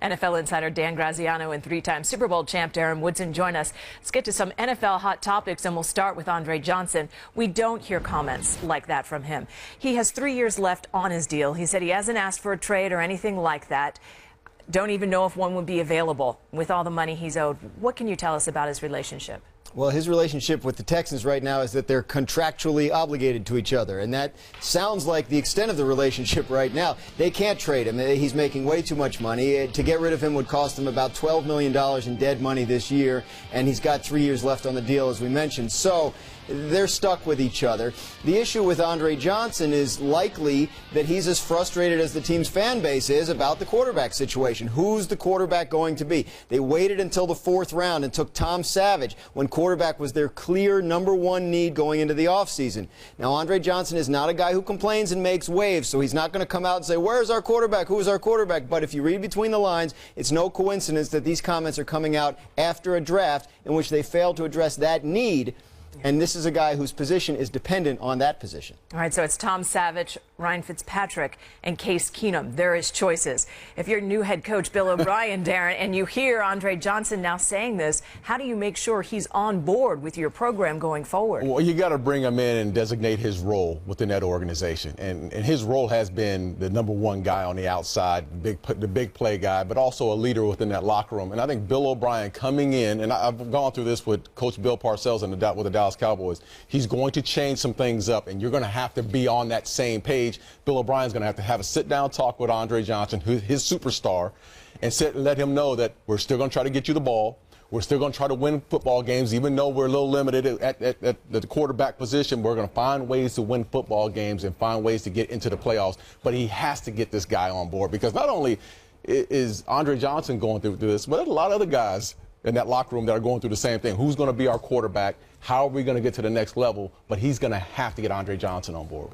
NFL insider Dan Graziano and three-time Super Bowl champ Darren Woodson join us. Let's get to some NFL hot topics, and we'll start with Andre Johnson. We don't hear comments like that from him. He has 3 years left on his deal. He said he hasn't asked for a trade or anything like that. Don't even know if one would be available with all the money he's owed. What can you tell us about his relationship? Well, his relationship with the Texans right now is that they're contractually obligated to each other, and that sounds like the extent of the relationship right now. They can't trade him. He's making way too much money. To get rid of him would cost them about $12 million in dead money this year, and he's got 3 years left on the deal, as we mentioned. So they're stuck with each other. The issue with Andre Johnson is likely that he's as frustrated as the team's fan base is about the quarterback situation. Who's the quarterback going to be? They waited until the 4th round and took Tom Savage when quarterback was their clear #1 need going into the offseason. Now, Andre Johnson is not a guy who complains and makes waves, so he's not going to come out and say, where's our quarterback? Who is our quarterback? But if you read between the lines, it's no coincidence that these comments are coming out after a draft in which they failed to address that need. And this is a guy whose position is dependent on that position. All right, so it's Tom Savage, Ryan Fitzpatrick, and Case Keenum. There is choices. If you're new head coach Bill O'Brien, Darren, and you hear Andre Johnson now saying this, how do you make sure he's on board with your program going forward? Well, you got to bring him in and designate his role within that organization. And his role has been the #1 guy on the outside, the big play guy, but also a leader within that locker room. And I think Bill O'Brien coming in, and I've gone through this with Coach Bill Parcells and with the Dallas Cowboys, he's going to change some things up, and you're going to have to be on that same page. Bill O'Brien's going to have a sit-down talk with Andre Johnson, his superstar, and let him know that we're still going to try to get you the ball. We're still going to try to win football games, even though we're a little limited at the quarterback position. We're going to find ways to win football games and find ways to get into the playoffs. But he has to get this guy on board, because not only is Andre Johnson going through this, but there's a lot of other guys in that locker room that are going through the same thing. Who's going to be our quarterback? How are we going to get to the next level? But he's going to have to get Andre Johnson on board.